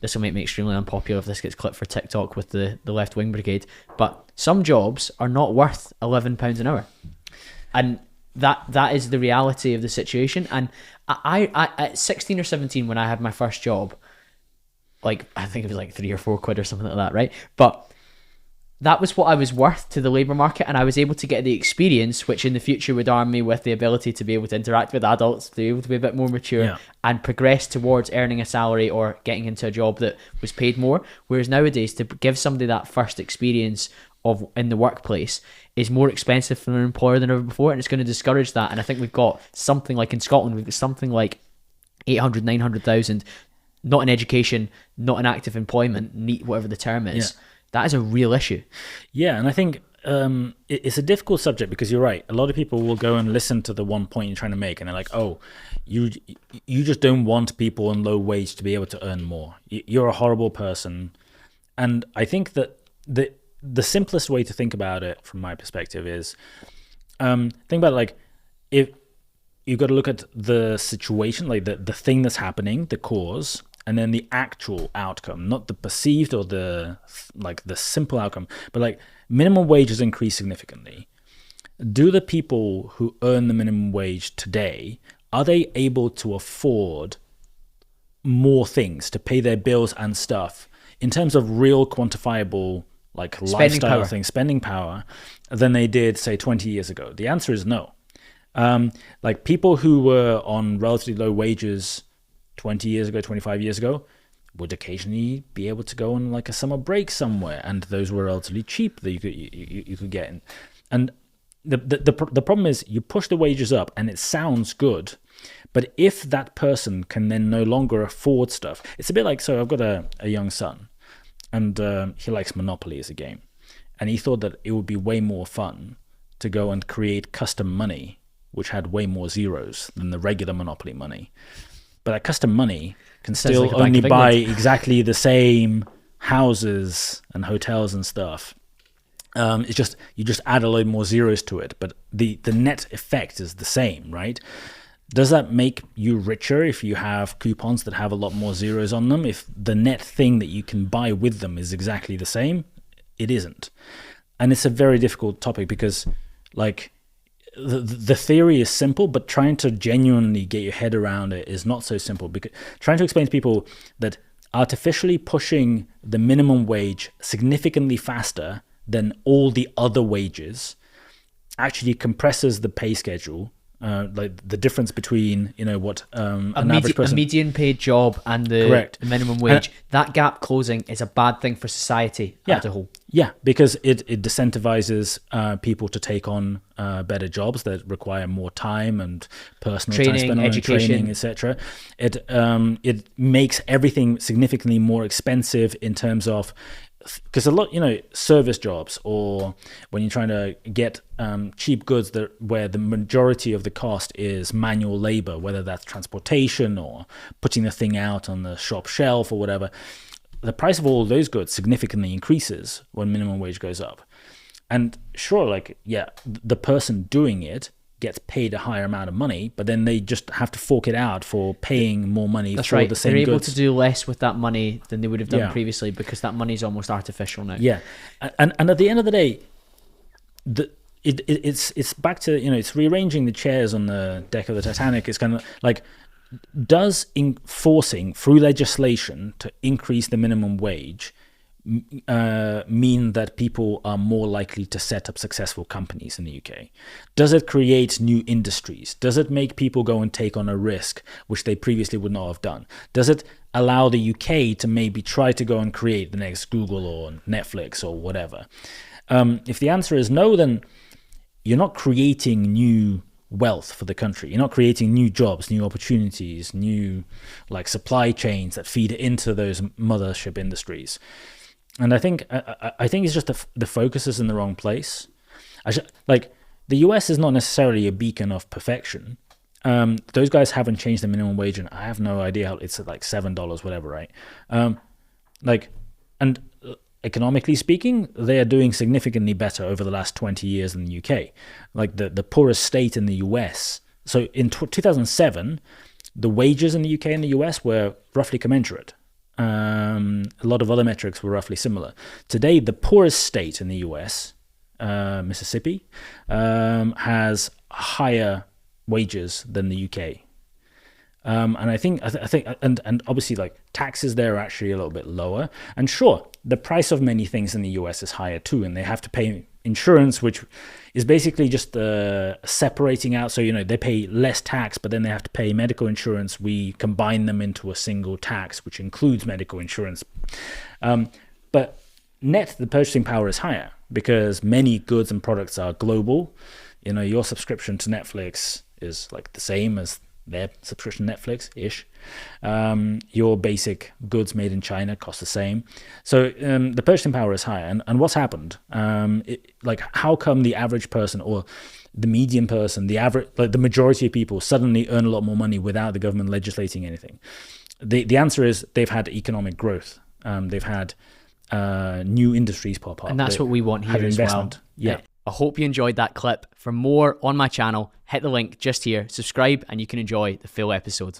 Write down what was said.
this will make me extremely unpopular if this gets clipped for TikTok with the left wing brigade, but some jobs are not worth £11 an hour, and that is the reality of the situation. And I at 16 or 17 when I had my first job, like I think it was like £3 or £4 or something like that, right? But that was what I was worth to the labour market, and I was able to get the experience which in the future would arm me with the ability to be able to interact with adults, to be able to be a bit more mature and progress towards earning a salary or getting into a job that was paid more. Whereas nowadays, to give somebody that first experience of in the workplace is more expensive for an employer than ever before, and it's going to discourage that. And I think we've got something like in Scotland, we've got something like 800, 900,000, not in education, not in active employment, whatever the term is. Yeah. That is a real issue. Yeah, and I think it's a difficult subject because you're right. A lot of people will go and listen to the one point you're trying to make, and they're like, "Oh, you just don't want people on low wage to be able to earn more. You're a horrible person." And I think that the simplest way to think about it, from my perspective, is think about it like if you've got to look at the situation, like the thing that's happening, the cause, and then the actual outcome, not the perceived or the simple outcome, but like minimum wage has increased significantly. Do the people who earn the minimum wage today, are they able to afford more things to pay their bills and stuff in terms of real quantifiable like lifestyle things, spending power, than they did say 20 years ago? The answer is no. Like people who were on relatively low wages 20 years ago, 25 years ago, would occasionally be able to go on like a summer break somewhere, and those were relatively cheap that you could get in. And the problem is you push the wages up and it sounds good, but if that person can then no longer afford stuff, it's a bit like, so I've got a young son, and he likes Monopoly as a game, and he thought that it would be way more fun to go and create custom money which had way more zeros than the regular Monopoly money. But that custom money can still like only buy exactly the same houses and hotels and stuff. It's just you just add a load more zeros to it, but the net effect is the same, right? Does that make you richer if you have coupons that have a lot more zeros on them? If the net thing that you can buy with them is exactly the same? It isn't. And it's a very difficult topic because, like, the theory is simple, but trying to genuinely get your head around it is not so simple. Because trying to explain to people that artificially pushing the minimum wage significantly faster than all the other wages actually compresses the pay schedule. Like the difference between what average person, a median paid job and the minimum wage, that gap closing is a bad thing for society as a whole. Yeah, because it disincentivizes people to take on better jobs that require more time and personal training, time spent on education, training, etc. It makes everything significantly more expensive in terms of, because a lot, service jobs, or when you're trying to get cheap goods where the majority of the cost is manual labor, whether that's transportation or putting the thing out on the shop shelf or whatever, the price of all those goods significantly increases when minimum wage goes up. And sure, the person doing it gets paid a higher amount of money, but then they just have to fork it out for paying more money the same goods. They're able to do less with that money than they would have done previously, because that money is almost artificial now. Yeah, and at the end of the day, it's back to it's rearranging the chairs on the deck of the Titanic. It's kind of like, does enforcing through legislation to increase the minimum wage mean that people are more likely to set up successful companies in the UK? Does it create new industries? Does it make people go and take on a risk which they previously would not have done? Does it allow the UK to maybe try to go and create the next Google or Netflix or whatever? If the answer is no, then you're not creating new wealth for the country. You're not creating new jobs, new opportunities, new supply chains that feed into those mothership industries. And I think it's just the focus is in the wrong place. The US is not necessarily a beacon of perfection. Those guys haven't changed the minimum wage, and I have no idea how it's at $7, whatever, right? And economically speaking, they are doing significantly better over the last 20 years than the UK. The poorest state in the US. So in 2007, the wages in the UK and the US were roughly commensurate. a lot of other metrics were roughly similar. Today, the poorest state in the US, Mississippi, has higher wages than the UK. And I think, and obviously, like, taxes there are actually a little bit lower. And sure, the price of many things in the US is higher too, and they have to pay insurance, which is basically just separating out. So, they pay less tax, but then they have to pay medical insurance. We combine them into a single tax, which includes medical insurance. But net, the purchasing power is higher because many goods and products are global. Your subscription to Netflix is like the same as their subscription Netflix-ish. Your basic goods made in China cost the same. So the purchasing power is higher. And what's happened? How come the average person or the median person, the majority of people suddenly earn a lot more money without the government legislating anything? The answer is they've had economic growth. They've had new industries pop up. And that's what we want here as well. Yeah. I hope you enjoyed that clip. For more on my channel, hit the link just here, subscribe, and you can enjoy the full episode.